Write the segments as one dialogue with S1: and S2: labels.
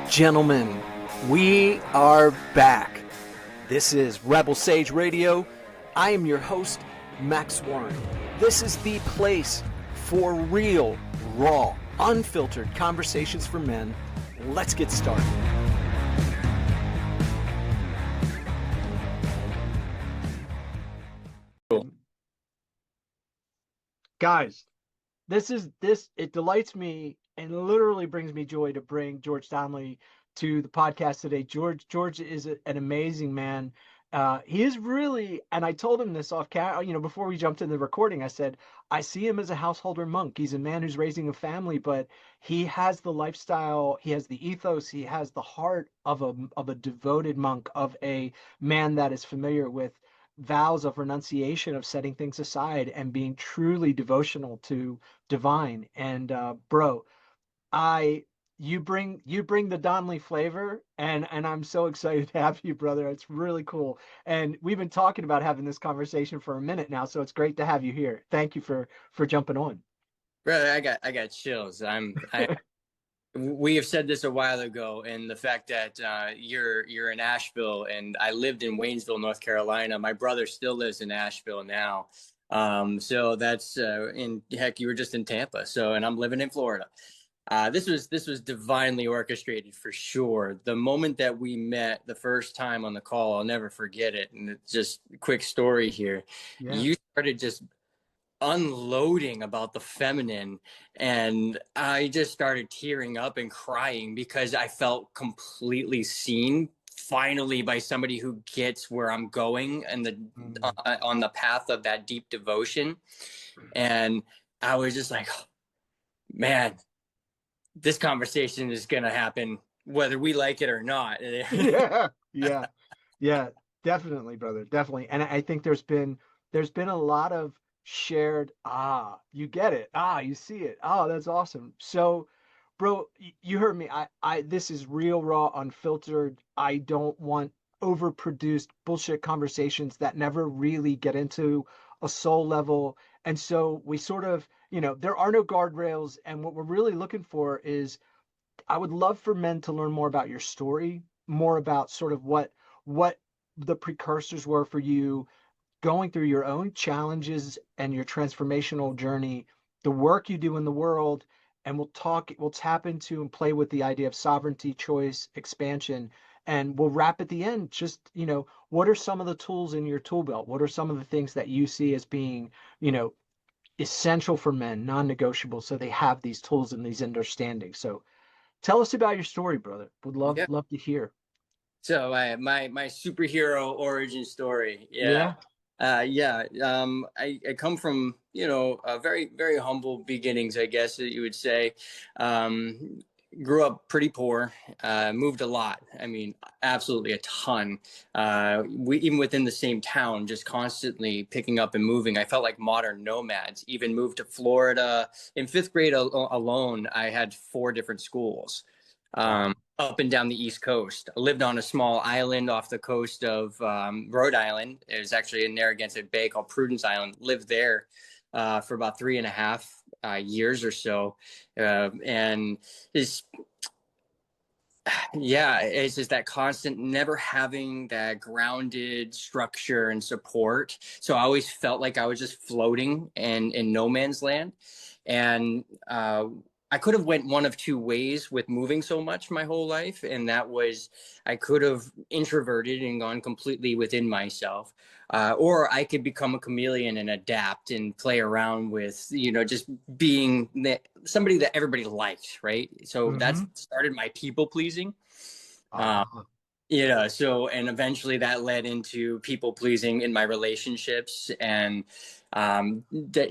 S1: Gentlemen, we are back. This is Rebel Sage Radio. I am your host, Max Warren. This is the place for real, raw, unfiltered conversations for men. Let's get started.
S2: Guys, it delights me and literally brings me joy to bring George Donnelly to the podcast today. George is an amazing man. He is really, and I told him this off camera, before we jumped in the recording. I said I see him as a householder monk. He's a man who's raising a family, but he has the lifestyle, he has the ethos, he has the heart of a devoted monk, of a man that is familiar with vows of renunciation, of setting things aside and being truly devotional to divine. And bro, I you bring the Donnelly flavor, and I'm so excited to have you, brother. It's really cool. And we've been talking about having this conversation for a minute now, so it's great to have you here. Thank you for jumping on.
S3: Brother, I got chills. We have said this a while ago, and the fact that you're in Asheville, and I lived in Waynesville, North Carolina. My brother still lives in Asheville now. So that's in heck, you were just in Tampa. And I'm living in Florida. This was divinely orchestrated for sure. The moment that we met the first time on the call, I'll never forget it. And it's just a quick story here. Yeah. You started just unloading about the feminine, and I just started tearing up and crying because I felt completely seen finally by somebody who gets where I'm going and on the path of that deep devotion. And I was just like, oh, man, this conversation is gonna happen whether we like it or not.
S2: yeah, definitely, brother, definitely. And I think there's been a lot of shared, you get it, you see it, that's awesome. So bro, you heard me. I this is real, raw, unfiltered. I don't want overproduced bullshit conversations that never really get into a soul level. And so we sort of, there are no guardrails, and what we're really looking for is, I would love for men to learn more about your story, more about sort of what the precursors were for you going through your own challenges and your transformational journey, the work you do in the world. And we'll tap into and play with the idea of sovereignty, choice, expansion. And we'll wrap at the end, just, what are some of the tools in your tool belt? What are some of the things that you see as being, essential for men, non-negotiable, so they have these tools and these understandings? So tell us about your story, brother. Would love to hear.
S3: So my superhero origin story. I come from, very, very humble beginnings, I guess that you would say. Grew up pretty poor, moved a lot. I mean, absolutely a ton. We, even within the same town, just constantly picking up and moving. I felt like modern nomads. Even moved to Florida. In fifth grade alone, I had 4 different schools. Up and down the East Coast. I lived on a small island off the coast of Rhode Island. It was actually in Narragansett Bay called Prudence Island. Lived there for about 3.5 years or so. And it's just that constant never having that grounded structure and support. So I always felt like I was just floating in no man's land. And I could have went one of 2 ways with moving so much my whole life. And that was, I could have introverted and gone completely within myself. Or I could become a chameleon and adapt and play around with, just being somebody that everybody liked, right? So that's started my people pleasing. And eventually that led into people pleasing in my relationships, and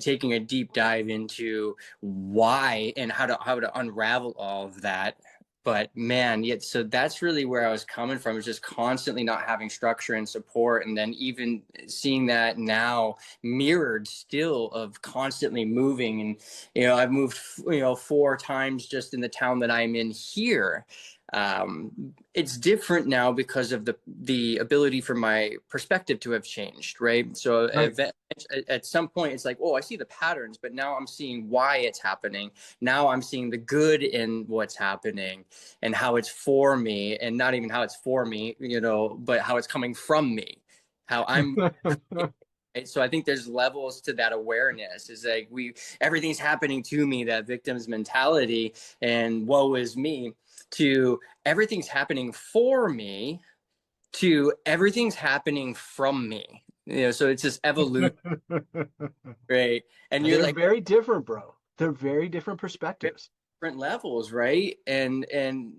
S3: taking a deep dive into why and how to unravel all of that. But man, so that's really where I was coming from, is just constantly not having structure and support. And then even seeing that now mirrored still of constantly moving. And, I've moved, 4 times just in the town that I'm in here. It's different now because of the ability for my perspective to have changed, right? So
S2: Right.
S3: at some point, it's like, oh, I see the patterns, but now I'm seeing why it's happening. Now I'm seeing the good in what's happening and how it's for me, and not even how it's for me, but how it's coming from me, how I'm. So I think there's levels to that awareness. Is like everything's happening to me, that victim's mentality, and woe is me, to everything's happening for me, to everything's happening from me. So it's this evolution, right? And you're
S2: They're
S3: like,
S2: very different, bro. They're very different perspectives.
S3: different levels, right? And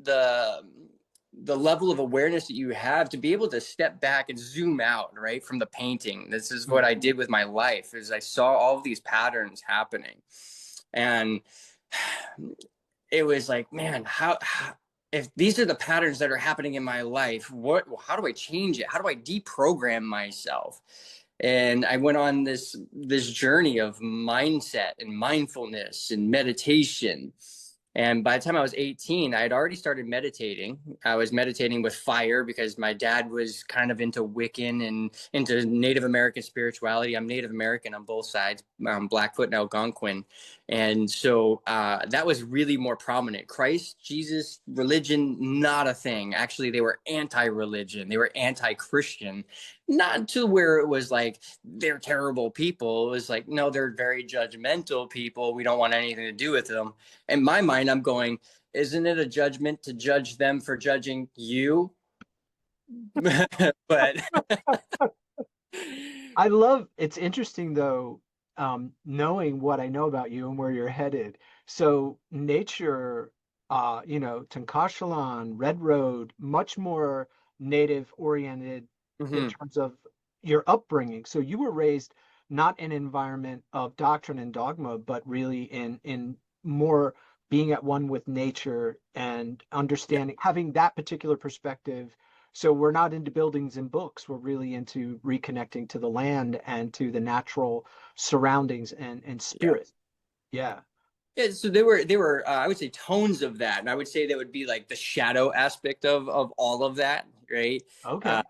S3: the level of awareness that you have to be able to step back and zoom out, right, from the painting. This is what I did with my life, is I saw all of these patterns happening, and it was like, man, how if these are the patterns that are happening in my life, how do I change it? How do I deprogram myself? And I went on this journey of mindset and mindfulness and meditation. And by the time I was 18, I had already started meditating. I was meditating with fire because my dad was kind of into Wiccan and into Native American spirituality. I'm Native American on both sides, Blackfoot and Algonquin. And so that was really more prominent. Christ, Jesus, religion, not a thing. Actually, they were anti-religion. They were anti-Christian. Not to where it was like, they're terrible people. It was like, no, they're very judgmental people. We don't want anything to do with them. In my mind, I'm going, isn't it a judgment to judge them for judging you? But
S2: It's interesting though, knowing what I know about you and where you're headed. So nature, Tankashalan, Red Road, much more native oriented in
S3: Mhm.
S2: terms of your upbringing. So you were raised not in an environment of doctrine and dogma, but really in more being at one with nature and
S3: Yeah,
S2: understanding, having that particular perspective. So we're not into buildings and books. We're really into reconnecting to the land and to the natural surroundings and
S3: yeah.
S2: spirit. Yeah.
S3: Yeah, so they were I would say tones of that, and I would say that would be like the shadow aspect of all of that, right? Uh,
S2: Okay.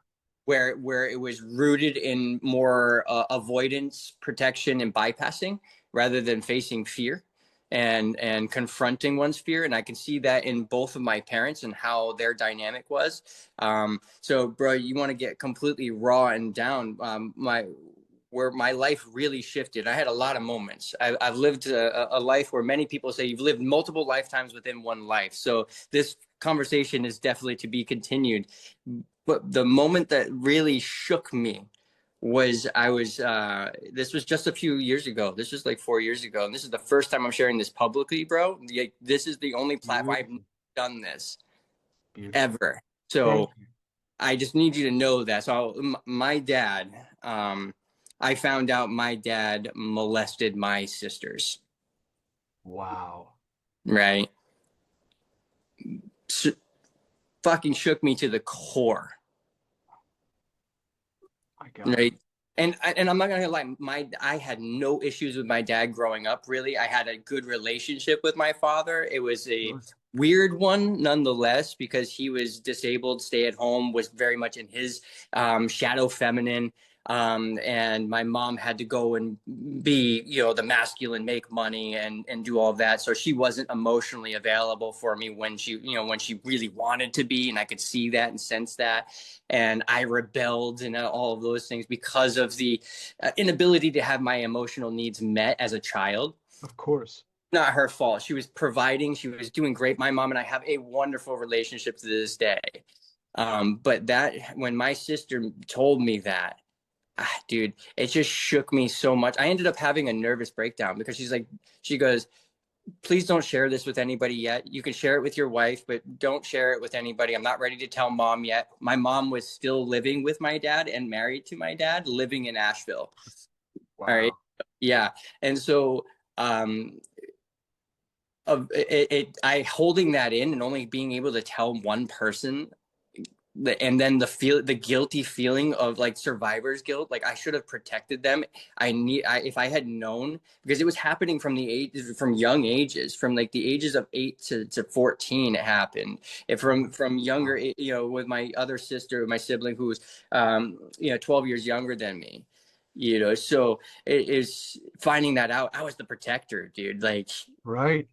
S3: where it was rooted in more avoidance, protection, and bypassing rather than facing fear and confronting one's fear. And I can see that in both of my parents and how their dynamic was. So, bro, you want to get completely raw and down. My where my life really shifted. I had a lot of moments. I've lived a life where many people say you've lived multiple lifetimes within one life. So this conversation is definitely to be continued. But the moment that really shook me was this was just a few years ago. This was like 4 years ago. And this is the first time I'm sharing this publicly, bro. This is the only platform I've
S2: Beautiful.
S3: done this
S2: Beautiful.
S3: ever.
S2: Thank
S3: So
S2: you.
S3: I just need you to know that. So my dad, I found out my dad molested my sisters,
S2: Wow.
S3: right? So, fucking shook me to the core,
S2: My God.
S3: right? And I'm not gonna lie, I had no issues with my dad growing up. Really, I had a good relationship with my father. It was a
S2: Sure.
S3: weird one nonetheless because he was disabled, stay at home, was very much in his shadow feminine. And my mom had to go and be, the masculine, make money and do all of that. So she wasn't emotionally available for me when she really wanted to be. And I could see that and sense that. And I rebelled and all of those things because of the inability to have my emotional needs met as a child.
S2: Of course.
S3: Not her fault. She was providing. She was doing great. My mom and I have a wonderful relationship to this day. But that when my sister told me that, dude, it just shook me so much. I ended up having a nervous breakdown because she goes, please don't share this with anybody yet. You can share it with your wife, but don't share it with anybody. I'm not ready to tell mom yet. My mom was still living with my dad and married to my dad, living in Asheville. All right.
S2: Wow.
S3: Yeah. And so, I holding that in and only being able to tell one person and then the guilty feeling of like survivor's guilt, like I should have protected them. If I had known, because it was happening from young ages, from like the ages of 8 to 14 it happened. From younger, with my other sister, my sibling, who was 12 years younger than me, so it is finding that out. I was the protector, dude. Like,
S2: Right.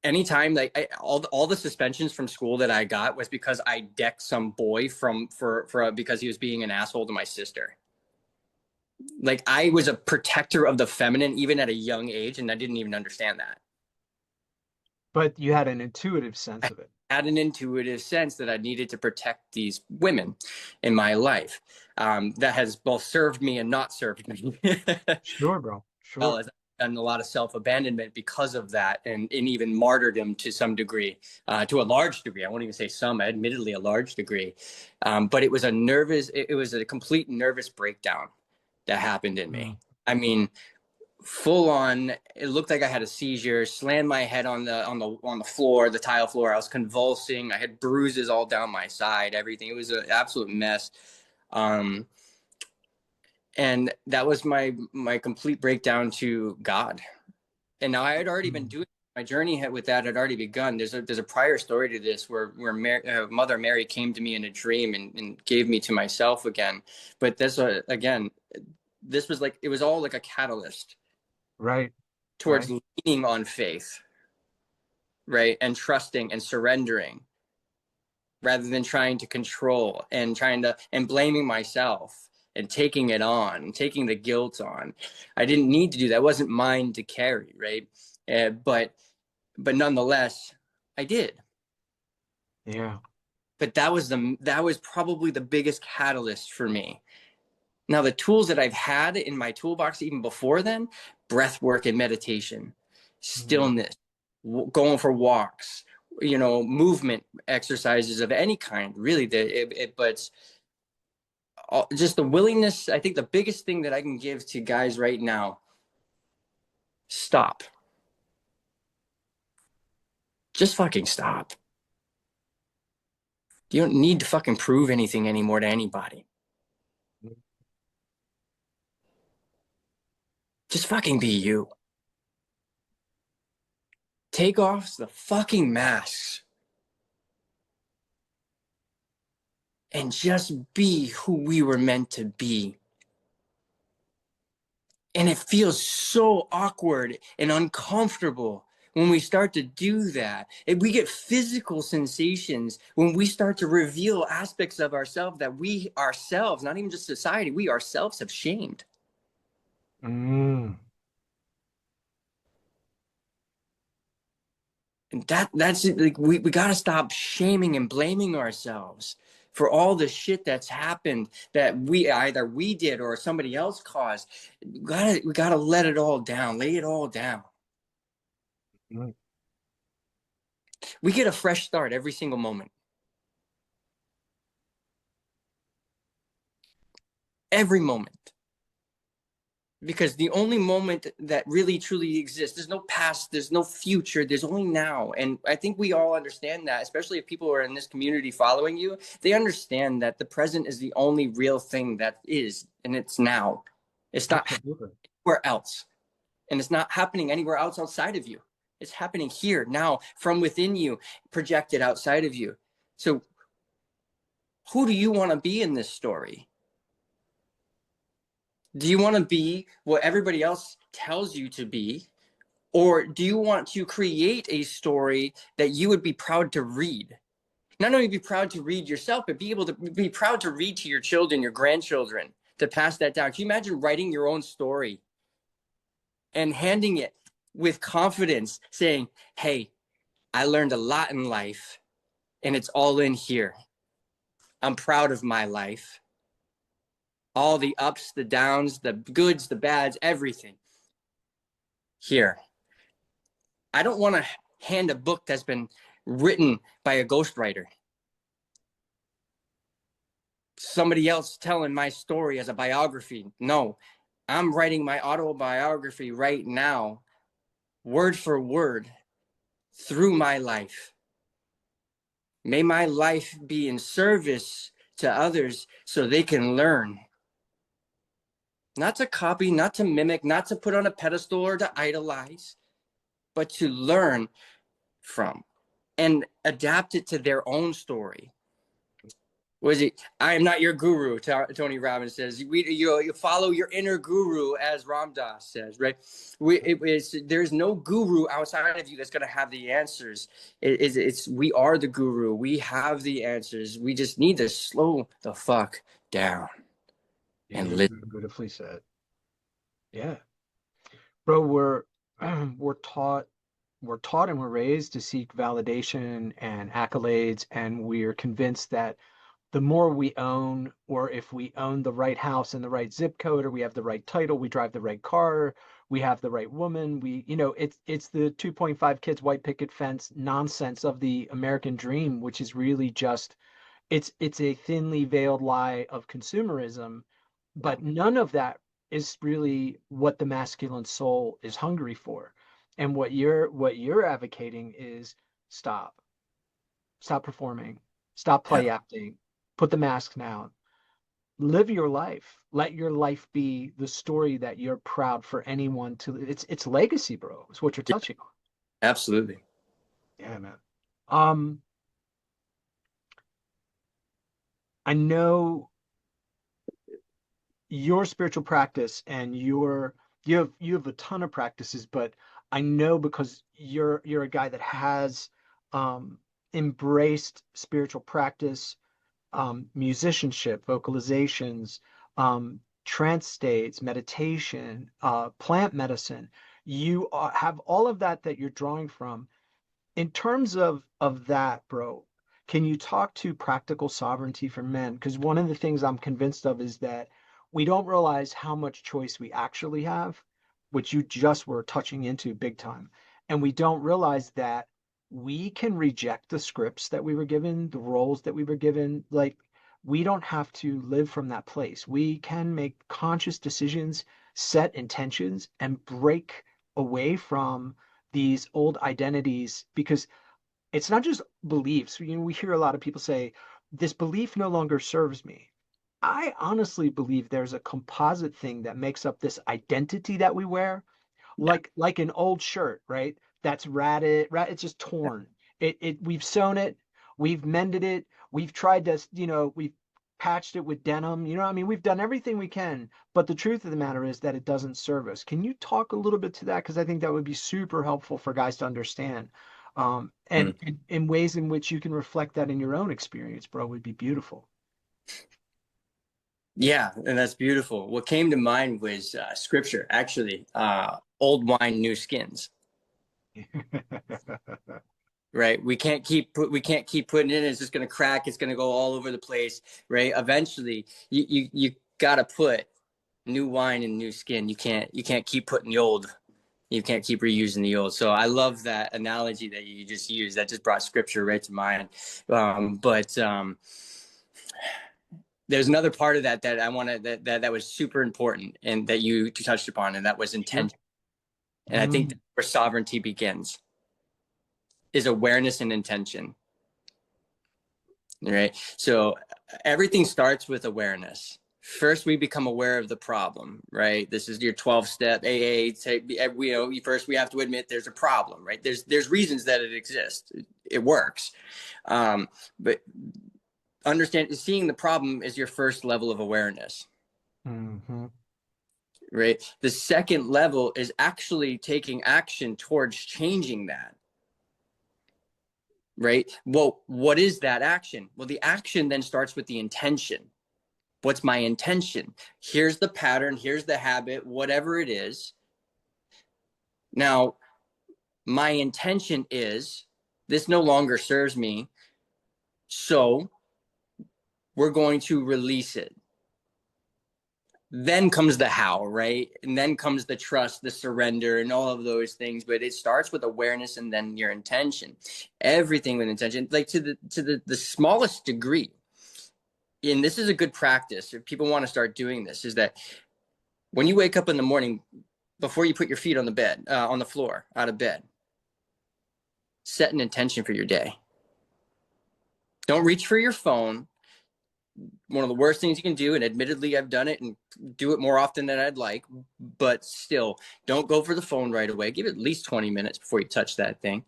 S3: anytime, like all the suspensions from school that I got was because I decked some boy because he was being an asshole to my sister. Like, I was a protector of the feminine even at a young age, and I didn't even understand that.
S2: But you had an intuitive sense of it.
S3: I had an intuitive sense that I needed to protect these women in my life. That has both served me and not served me.
S2: Sure, bro.
S3: Well,
S2: Sure.
S3: as I've done a lot of self-abandonment because of that, and even martyrdom to some degree, to a large degree. I won't even say some, admittedly a large degree. But it was a complete nervous breakdown that happened in me. I mean, full on, it looked like I had a seizure, slammed my head on the floor, the tile floor. I was convulsing. I had bruises all down my side, everything. It was an absolute mess. And that was my complete breakdown to God. And now I had already been doing my journey with that had already begun. There's a prior story to this where Mother Mary came to me in a dream and gave me to myself again. But this was like, it was all like a catalyst,
S2: Right.
S3: towards leaning on faith, right, and trusting and surrendering, rather than trying to control and blaming myself and taking the guilt on. I didn't need to do that. It wasn't mine to carry, right? But nonetheless, I did.
S2: Yeah.
S3: But that was probably the biggest catalyst for me. Now, the tools that I've had in my toolbox even before then: breath work and meditation, stillness, going for walks, movement exercises of any kind, really. But just the willingness. I think the biggest thing that I can give to guys right now: stop. Just fucking stop. You don't need to fucking prove anything anymore to anybody. Just fucking be you. Take off the fucking masks and just be who we were meant to be. And it feels so awkward and uncomfortable when we start to do that. And we get physical sensations when we start to reveal aspects of ourselves that we ourselves, not even just society, we ourselves have shamed. And that's like, we got to stop shaming and blaming ourselves for all the shit that's happened that either we did or somebody else caused. We gotta let it all down, lay it all down. We get a fresh start every single moment. Every moment. Because the only moment that really truly exists, there's no past, there's no future, there's only now. And I think we all understand that, especially if people are in this community following you. They understand that the present is the only real thing that is, and it's now. It's not anywhere else. And it's not happening anywhere else outside of you. It's happening here, now, from within you, projected outside of you. So who do you want to be in this story? Do you want to be what everybody else tells you to be? Or do you want to create a story that you would be proud to read? Not only be proud to read yourself, but be able to be proud to read to your children, your grandchildren, to pass that down. Can you imagine writing your own story and handing it with confidence, saying, hey, I learned a lot in life, and it's all in here. I'm proud of my life. All the ups, the downs, the goods, the bads, everything. Here. I don't want to hand a book that's been written by a ghostwriter. Somebody else telling my story as a biography. No, I'm writing my autobiography right now, word for word, through my life. May my life be in service to others so they can learn. Not to copy, not to mimic, not to put on a pedestal or to idolize, but to learn from and adapt it to their own story. Was it? I am not your guru. Tony Robbins says you follow your inner guru, as Ram Dass says, right? There's no guru outside of you that's going to have the answers. We are the guru. We have the answers. We just need to slow the fuck down and listen.
S2: Beautifully said. Yeah, bro. We're taught and we're raised to seek validation and accolades, and we're convinced that the more we own, or if we own the right house in the right zip code, or we have the right title, we drive the right car, we have the right woman, it's the 2.5 kids, white picket fence nonsense of the American dream, which is really just, it's a thinly veiled lie of consumerism, but none of that is really what the masculine soul is hungry for. And what you're advocating is stop performing, stop play acting, put the mask down, live your life. Let your life be the story that you're proud for anyone to. It's legacy, bro. It's what you're touching on.
S3: Absolutely.
S2: Yeah, man. I know your spiritual practice, and you have a ton of practices, but I know because you're a guy that has embraced spiritual practice, musicianship, vocalizations, trance states, meditation, plant medicine. You have all of that you're drawing from. In terms of that, bro, can you talk to practical sovereignty for men? Because one of the things I'm convinced of is that we don't realize how much choice we actually have, which you just were touching into big time. And we don't realize that we can reject the scripts that we were given, the roles that we were given. Like, we don't have to live from that place. We can make conscious decisions, set intentions, and break away from these old identities, because it's not just beliefs. We hear a lot of people say, this belief no longer serves me. I honestly believe there's a composite thing that makes up this identity that we wear, like an old shirt, right? That's ratted, it's just torn. We've sewn it, we've mended it, we've tried to, we've patched it with denim. You know what I mean? We've done everything we can, but the truth of the matter is that it doesn't serve us. Can you talk a little bit to that? Because I think that would be super helpful for guys to understand. And in ways in which you can reflect that in your own experience, bro, would be beautiful.
S3: Yeah, and that's beautiful. What came to mind was scripture, actually. Old wine, new skins. Right? We can't keep putting it in. It's just going to crack. It's going to go all over the place. Right? Eventually, you got to put new wine in new skin. You can't keep putting the old. You can't keep reusing the old. So I love that analogy that you just used. That just brought scripture right to mind. There's another part of that I wanted that was super important, and that you touched upon, and that was intention. And I think that's where sovereignty begins, is awareness and intention. Right? So everything starts with awareness. First, we become aware of the problem, right? This is your 12-step AA. First we have to admit there's a problem, right? There's reasons that it exists. It works. But seeing the problem is your first level of awareness. Right? The second level is actually taking action towards changing that. Right? Well, what is that action? Well, the action then starts with the intention. What's my intention? Here's the pattern. Here's the habit, whatever it is. Now, my intention is this no longer serves me. So we're going to release it. Then comes the how, right? And then comes the trust, the surrender, and all of those things. But it starts with awareness and then your intention. Everything with intention, like to the smallest degree. And this is a good practice if people want to start doing this, is that when you wake up in the morning, before you put your feet on the bed, on the floor, out of bed, set an intention for your day. Don't reach for your phone. One of the worst things you can do, and admittedly I've done it and do it more often than I'd like, but still, don't go for the phone right away. Give it at least 20 minutes before you touch that thing.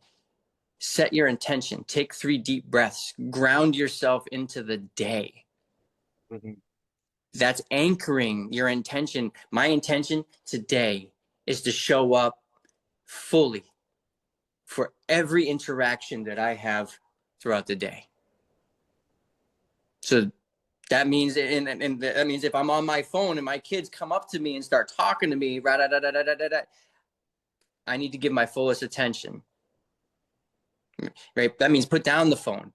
S3: Set your intention. Take 3 deep breaths. Ground yourself into the day.
S2: Mm-hmm.
S3: That's anchoring your intention. My intention today is to show up fully for every interaction that I have throughout the day. So that means, and that means if I'm on my phone and my kids come up to me and start talking to me, I need to give my fullest attention. Right? That means put down the phone.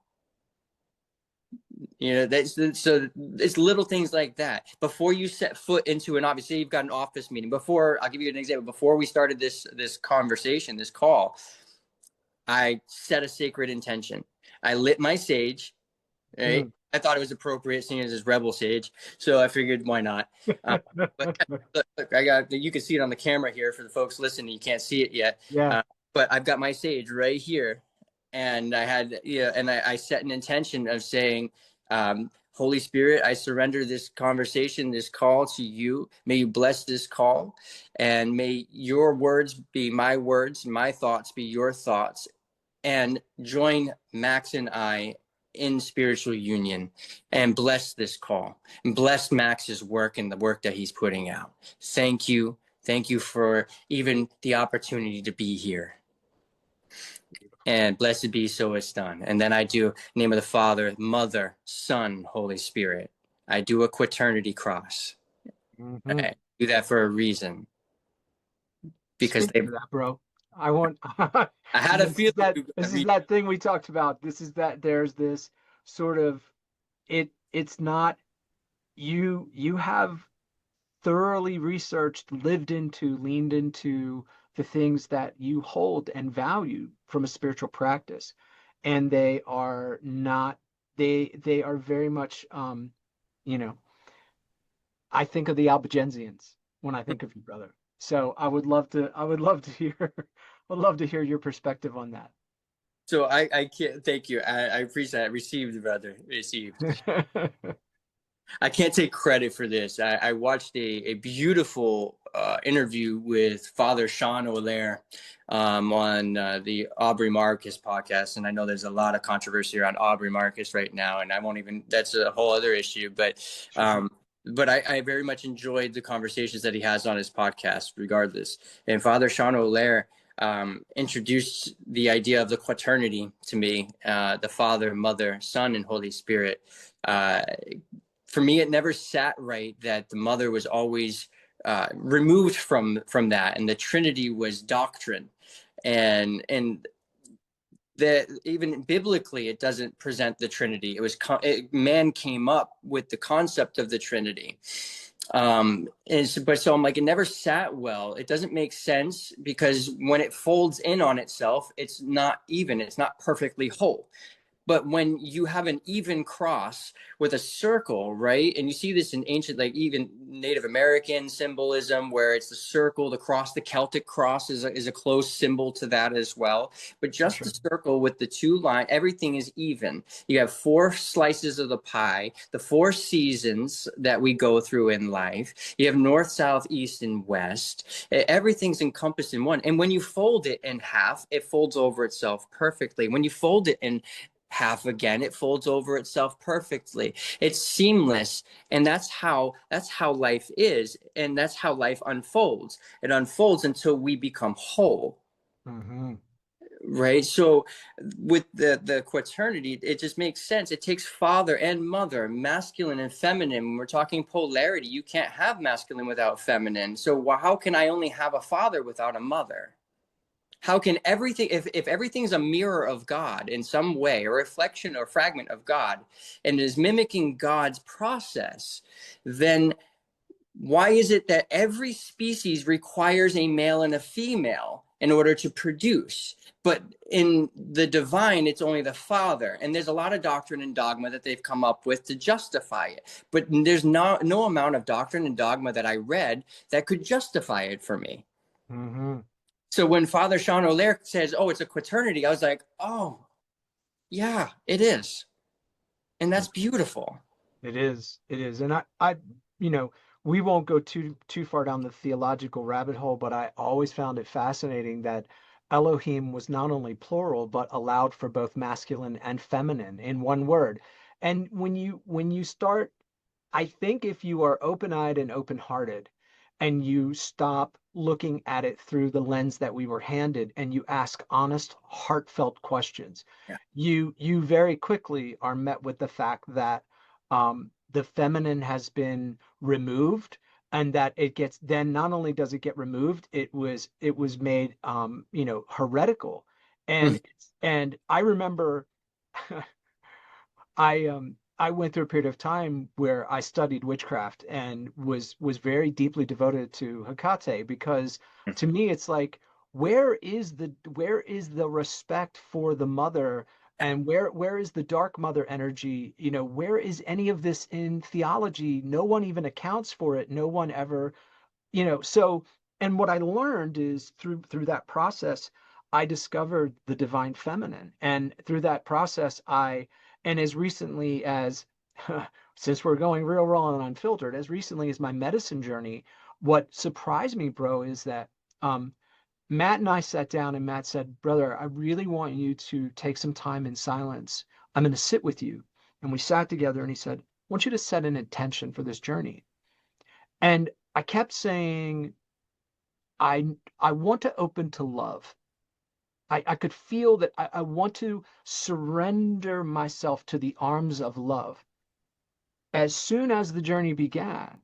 S3: So it's little things like that. Before you set foot into an office, say you've got an office meeting. I'll give you an example. Before we started this conversation, this call, I set a sacred intention. I lit my sage. Right? I thought it was appropriate, seeing as it's Rebel Sage, so I figured why not. But look, you can see it on the camera here for the folks listening. You can't see it yet,
S2: Yeah.
S3: But I've got my sage right here, and I set an intention of saying, Holy Spirit, I surrender this conversation, this call to you. May you bless this call, and may your words be my words, my thoughts be your thoughts, and join Max and I in spiritual union, and bless this call, and bless Max's work and the work that he's putting out. Thank you for even the opportunity to be here, and blessed be, so it's done. And then I do, in the name of the Father, Mother, Son, Holy Spirit. I do a quaternity cross. I do that for a reason, because
S2: Speak to that, bro. I want.
S3: I had a feeling
S2: This is that thing we talked about. This is that there's this sort of it's not you have thoroughly researched, lived into, leaned into the things that you hold and value from a spiritual practice, and they are not they are very much you know, I think of the Albigensians when I think of you, brother. So I would love to hear I'd love to hear your perspective on that.
S3: So I can't, thank you. I appreciate that. Received, brother. Received. I can't take credit for this. I watched a beautiful interview with Father Sean O'Leary on the Aubrey Marcus podcast. And I know there's a lot of controversy around Aubrey Marcus right now, and I won't even, that's a whole other issue. But I very much enjoyed the conversations that he has on his podcast regardless. And Father Sean O'Leary introduced the idea of the quaternity to me, the Father, Mother, Son, and Holy Spirit. For me, it never sat right that the Mother was always removed from that, and the Trinity was doctrine, and that even biblically it doesn't present the Trinity. It was man came up with the concept of the Trinity. So I'm like, it never sat well. It doesn't make sense, because when it folds in on itself, it's not even, it's not perfectly whole. But when you have an even cross with a circle, right? And you see this in ancient, like even Native American symbolism, where it's the circle, the cross, the Celtic cross is a close symbol to that as well. But just the circle with the 2 lines, everything is even. You have 4 slices of the pie, the 4 seasons that we go through in life. You have north, south, east, and west. Everything's encompassed in one. And when you fold it in half, it folds over itself perfectly. When you fold it in half again, it folds over itself perfectly. It's seamless, and that's how life is, and that's how life unfolds. It unfolds until we become whole. Right? So with the quaternity, it just makes sense. It takes father and mother, masculine and feminine. When we're talking polarity, you can't have masculine without feminine. So how can I only have a father without a mother? How can everything, if everything's a mirror of God in some way, a reflection or fragment of God, and is mimicking God's process, then why is it that every species requires a male and a female in order to produce? But in the divine, it's only the Father. And there's a lot of doctrine and dogma that they've come up with to justify it. But there's no amount of doctrine and dogma that I read that could justify it for me. So when Father Sean O'Leary says, oh, it's a quaternity, I was like, oh, yeah, it is. And that's beautiful.
S2: It is. It is. And you know, we won't go too far down the theological rabbit hole, but I always found it fascinating that Elohim was not only plural, but allowed for both masculine and feminine in one word. And when you start, I think if you are open-eyed and open-hearted and you stop looking at it through the lens that we were handed and you ask honest, heartfelt questions,
S3: Yeah.
S2: you very quickly are met with the fact that the feminine has been removed, and that it gets, then not only does it get removed, it was made heretical.
S3: Mhm.
S2: And I remember I went through a period of time where I studied witchcraft and was very deeply devoted to Hecate, because to me it's like, where is the respect for the mother, and where is the dark mother energy? Where is any of this in theology? No one even accounts for it. No one ever, so, and what I learned is through that process, I discovered the divine feminine. And through that process, and as recently as since we're going real raw and unfiltered, as recently as my medicine journey, what surprised me, bro, is that um Matt and I sat down, and Matt said, "Brother, I really want you to take some time in silence. I'm going to sit with you." And we sat together, and he said, "I want you to set an intention for this journey." And I kept saying, I want to open to love. I could feel that I want to surrender myself to the arms of love. As soon as the journey began,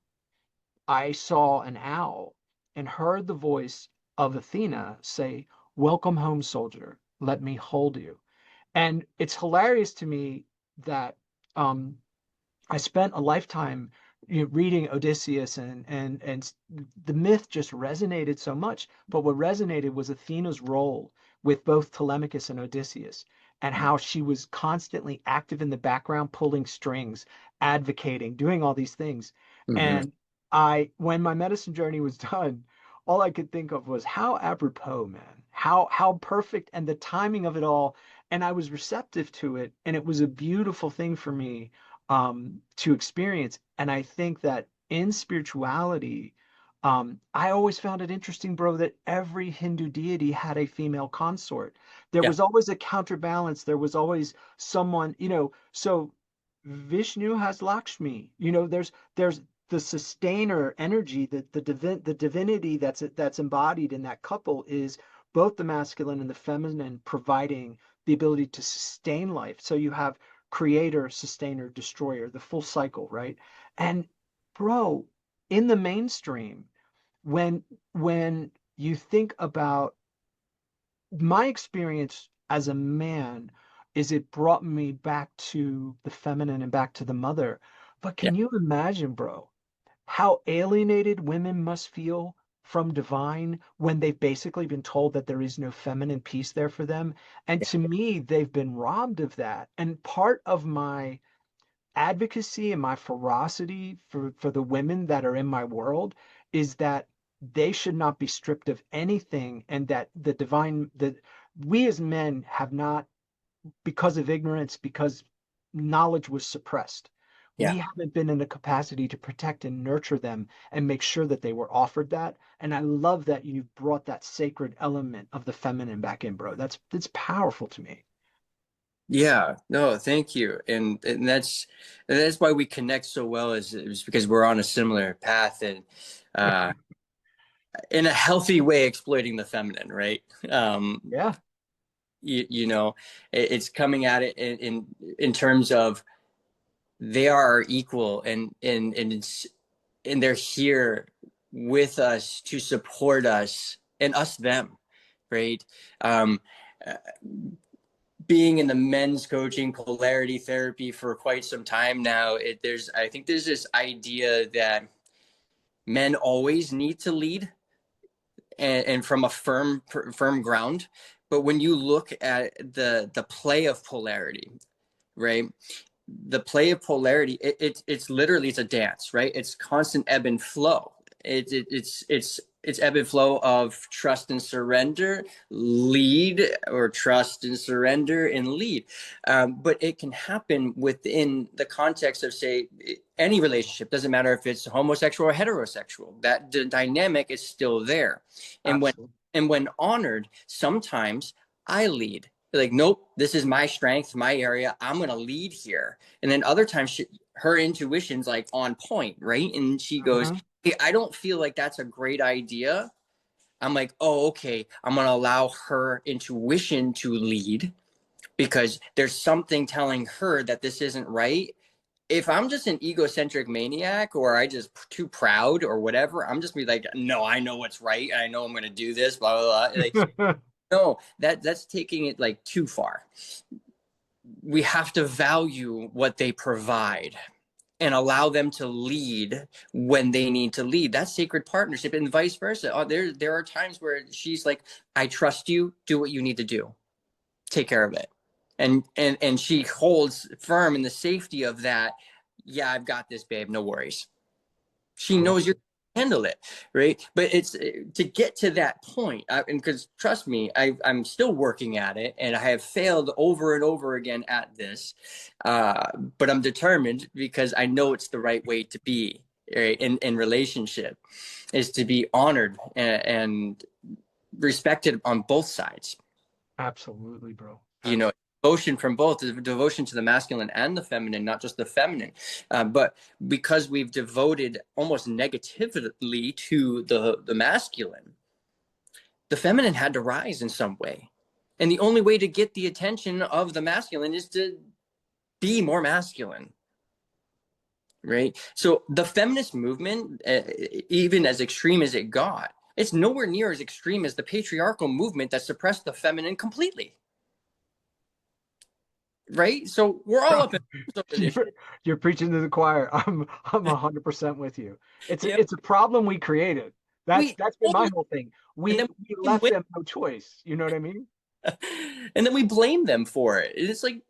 S2: I saw an owl and heard the voice of Athena say, "Welcome home, soldier. Let me hold you." And it's hilarious to me that um, I spent a lifetime, reading Odysseus, and the myth just resonated so much. But what resonated was Athena's role with both Telemachus and Odysseus, and how she was constantly active in the background, pulling strings, advocating, doing all these things.
S3: Mhm.
S2: And when my medicine journey was done, all I could think of was how apropos, man, how perfect, and the timing of it all. And I was receptive to it, and it was a beautiful thing for me to experience. And I think that in spirituality, I always found it interesting, bro, that every Hindu deity had a female consort. There
S3: Yeah.
S2: was always a counterbalance. There was always someone, so Vishnu has Lakshmi. There's the sustainer energy, the divinity that's embodied in that couple is both the masculine and the feminine, providing the ability to sustain life. So you have creator, sustainer, destroyer, the full cycle, right? And bro, in the mainstream, when you think about my experience as a man, is it brought me back to the feminine and back to the mother. But
S3: Yeah.
S2: can you imagine, bro, how alienated women must feel from divine when they've basically been told that there is no feminine piece there for them? And
S3: Yeah.
S2: to me, they've been robbed of that. And part of my advocacy and my ferocity for the women that are in my world is that they should not be stripped of anything, and that that we as men have not, because of ignorance, because knowledge was suppressed, we
S3: Yeah.
S2: haven't been in a capacity to protect and nurture them and make sure that they were offered that. And I love that you brought that sacred element of the feminine back in, bro. That's powerful to me.
S3: Yeah, no, thank you. And that's why we connect so well, is because we're on a similar path, and uh in a healthy way exploiting the feminine, right?
S2: Yeah.
S3: It's coming at it in terms of they are our equal, and they're here with us to support us, and us them, right? Um uh, Being in the men's coaching polarity therapy for quite some time now, I think there's this idea that men always need to lead, and from a firm ground. But when you look at the play of polarity, right? The play of polarity, it's literally, it's a dance, right? It's constant ebb and flow. It's it's ebb and flow of trust and surrender, lead, or trust and surrender and lead. But it can happen within the context of, say, any relationship. Doesn't matter if it's homosexual or heterosexual. That the dynamic is still there. And
S2: Absolutely.
S3: when honored, sometimes I lead. Like, nope, this is my strength, my area. I'm going to lead here. And then other times her intuition's like on point, right? And she goes, hey, I don't feel like that's a great idea. I'm like, oh, okay. I'm going to allow her intuition to lead because there's something telling her that this isn't right. If I'm just an egocentric maniac or I just too proud or whatever, I'm just be like, no, I know what's right. And I know I'm going to do this, blah, blah, blah. Like, no, that's taking it like too far. We have to value what they provide and allow them to lead when they need to lead. That's sacred partnership, and vice versa. There are times where she's like, I trust you, do what you need to do. Take care of it. And she holds firm in the safety of that. Yeah, I've got this, babe. No worries. She knows you're handle it, right? But it's to get to that point, and because trust me, I'm still working at it, and I have failed over and over again at this, but I'm determined because I know it's the right way to be, right? In relationship is to be honored and respected on both sides.
S2: Absolutely, bro.
S3: You know, devotion from both, devotion to the masculine and the feminine, not just the feminine. But because we've devoted almost negatively to the masculine, the feminine had to rise in some way. And the only way to get the attention of the masculine is to be more masculine. Right? So the feminist movement, even as extreme as it got, it's nowhere near as extreme as the patriarchal movement that suppressed the feminine completely. Right, so we're all up in
S2: you're preaching to the choir. I'm 100% with you. It's a problem we created. That's been my whole thing. We left them no choice. You know what I mean?
S3: And then we blame them for it. It's like,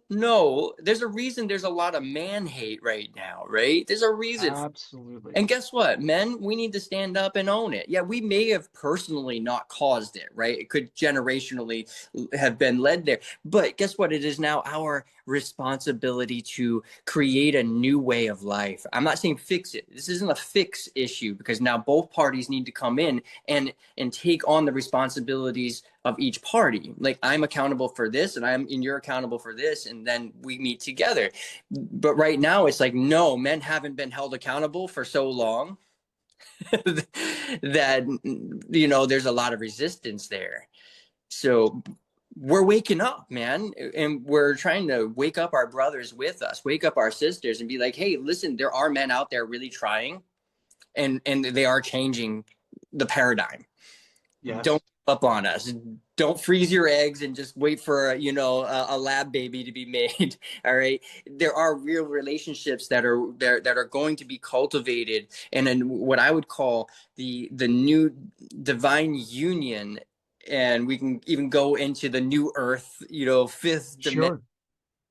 S3: no, there's a reason there's a lot of man hate right now, right? There's a reason.
S2: Absolutely.
S3: And guess what, men, we need to stand up and own it. Yeah, we may have personally not caused it, right? It could generationally have been led there. But guess what? It is now our responsibility to create a new way of life. I'm not saying fix it. This isn't a fix issue because now both parties need to come in and take on the responsibilities of each party. Like, I'm accountable for this and you're accountable for this, and then we meet together. But right now it's like, no, men haven't been held accountable for so long that, you know, there's a lot of resistance there. So we're waking up, man, and we're trying to wake up our brothers with us, wake up our sisters, and be like, hey, listen, there are men out there really trying, and they are changing the paradigm. Yes. Don't give up on us. Don't freeze your eggs and just wait for, you know, a lab baby to be made. All right. There are real relationships that are there that are going to be cultivated, and in what I would call the new divine union. And we can even go into the new earth, you know, fifth dimension.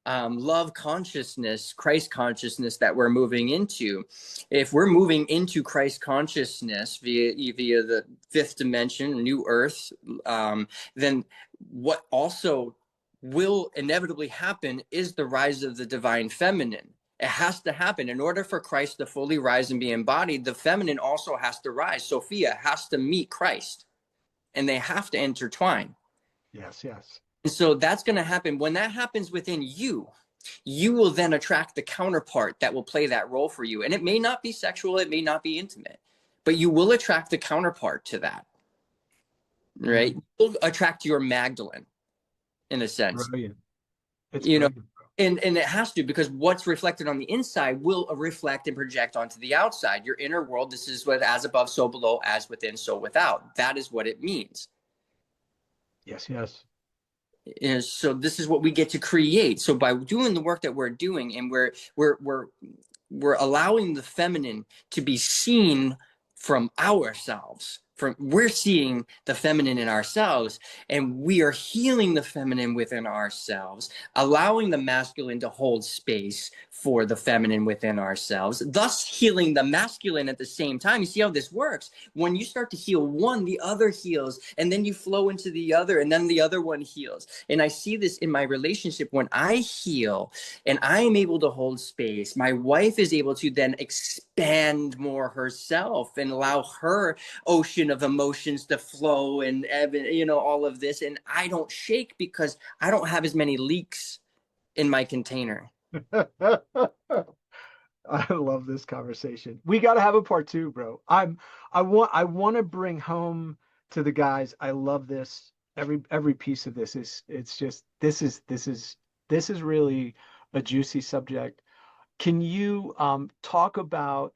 S3: Love consciousness, Christ consciousness that we're moving into. If we're moving into Christ consciousness via the fifth dimension, new earth, then what also will inevitably happen is the rise of the divine feminine. It has to happen. In order for Christ to fully rise and be embodied, the feminine also has to rise. Sophia has to meet Christ, and they have to intertwine.
S2: Yes, yes.
S3: And so that's going to happen. When that happens within you, you will then attract the counterpart that will play that role for you. And it may not be sexual, it may not be intimate, but you will attract the counterpart to that, right? You'll attract your Magdalene, in a sense.
S2: Brilliant. It's
S3: you
S2: brilliant,
S3: know, and it has to, because what's reflected on the inside will reflect and project onto the outside. Your inner world, this is what as above, so below, as within, so without. That is what it means.
S2: Yes, yes.
S3: And so this is what we get to create. So by doing the work that we're doing, and we're allowing the feminine to be seen from ourselves, we're seeing the feminine in ourselves, and we are healing the feminine within ourselves, allowing the masculine to hold space for the feminine within ourselves, thus healing the masculine at the same time. You see how this works? When you start to heal one, the other heals, and then you flow into the other, and then the other one heals. And I see this in my relationship. When I heal and I am able to hold space, my wife is able to then expand more herself and allow her ocean of emotions to flow and ebb, all of this. And I don't shake because I don't have as many leaks in my container.
S2: I love this conversation. We got to have a part two, bro. I want to bring home to the guys. I love this. Every piece of this is, it's just, this is really a juicy subject. Can you talk about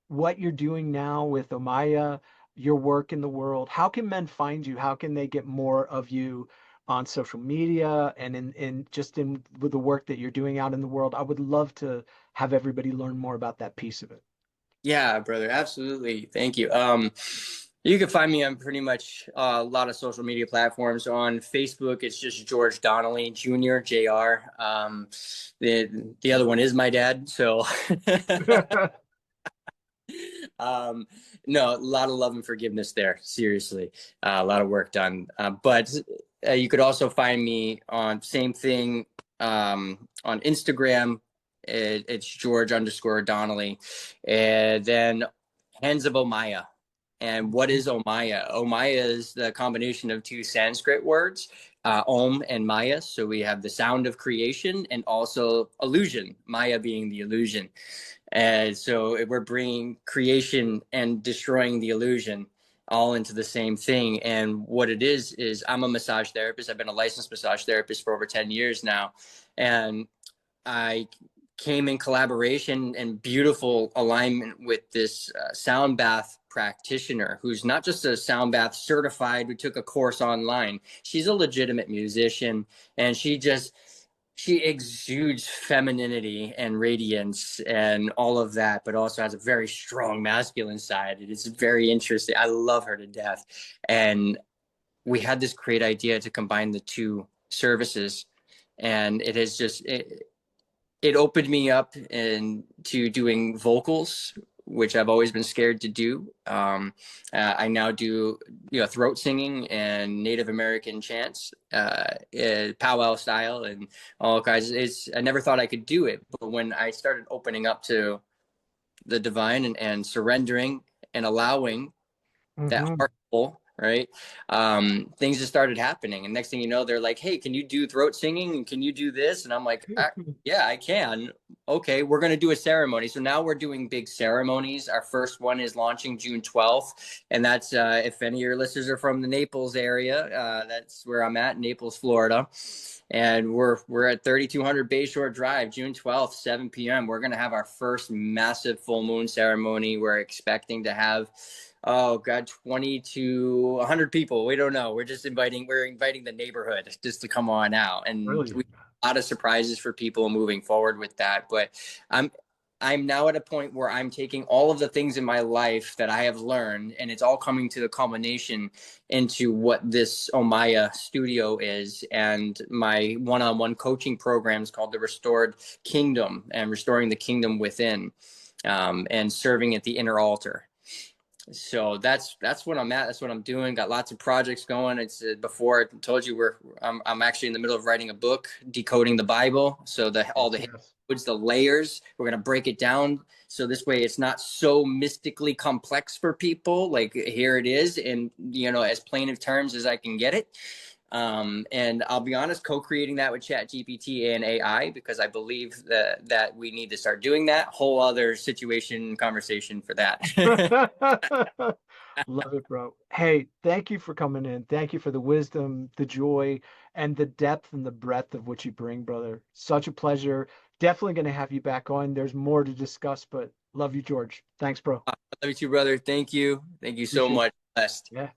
S2: what you're doing now with Omaya, your work in the world? How can men find you? How can they get more of you on social media and in just in with the work that you're doing out in the world? I would love to have everybody learn more about that piece of it.
S3: Yeah, brother, absolutely. Thank you. You can find me on pretty much a lot of social media platforms. On Facebook, it's just George Donnelly Jr. Jr. The other one is my dad. So um, no, a lot of love and forgiveness there. Seriously, a lot of work done. But you could also find me on same thing on Instagram. It's George_Donnelly, and then Hands of Omaya. And what is Omaya? Omaya is the combination of two Sanskrit words, Om and Maya. So we have the sound of creation and also illusion, Maya being the illusion. And so we're bringing creation and destroying the illusion all into the same thing. And what it is I'm a massage therapist. I've been a licensed massage therapist for over 10 years now. And I came in collaboration and beautiful alignment with this sound bath practitioner who's not just a sound bath certified, who took a course online. She's a legitimate musician, and she exudes femininity and radiance and all of that, but also has a very strong masculine side. It is very interesting. I love her to death. And we had this great idea to combine the two services, and it has just it opened me up into doing vocals, which I've always been scared to do. I now do throat singing and Native American chants, powwow style, and all kinds. I never thought I could do it, but when I started opening up to the divine and surrendering and allowing that
S2: Hmm.
S3: heartful, right? Things just started happening. And next thing you know, they're like, hey, can you do throat singing? And can you do this? And I'm like, yeah, I can. Okay, we're going to do a ceremony. So now we're doing big ceremonies. Our first one is launching June 12th. And that's, if any of your listeners are from the Naples area, that's where I'm at, Naples, Florida. And we're at 3200 Bayshore Drive, June 12th, 7 p.m. We're going to have our first massive full moon ceremony. We're expecting to have 20 to 100 people. We don't know. We're inviting the neighborhood just to come on out. And
S2: Really?
S3: we have a lot of surprises for people moving forward with that. But I'm now at a point where I'm taking all of the things in my life that I have learned, and it's all coming to the culmination into what this Omaya studio is. And my one-on-one coaching program is called the Restored Kingdom, and restoring the kingdom within, and serving at the inner altar. So that's what I'm at. That's what I'm doing. Got lots of projects going. It's before I told you I'm actually in the middle of writing a book, decoding the Bible. So all the
S2: Yes.
S3: the layers, we're gonna break it down. So this way, it's not so mystically complex for people. Like here it is, and as plain of terms as I can get it. And I'll be honest, co-creating that with ChatGPT and AI, because I believe that we need to start doing that. Whole other situation conversation for that.
S2: Love it, bro. Hey, thank you for coming in. Thank you for the wisdom, the joy, and the depth and the breadth of what you bring, brother. Such a pleasure. Definitely going to have you back on. There's more to discuss, but love you, George. Thanks, bro.
S3: Love you too, brother. Thank you. Thank you so
S2: Appreciate it.
S3: much. Blessed.
S2: Yeah.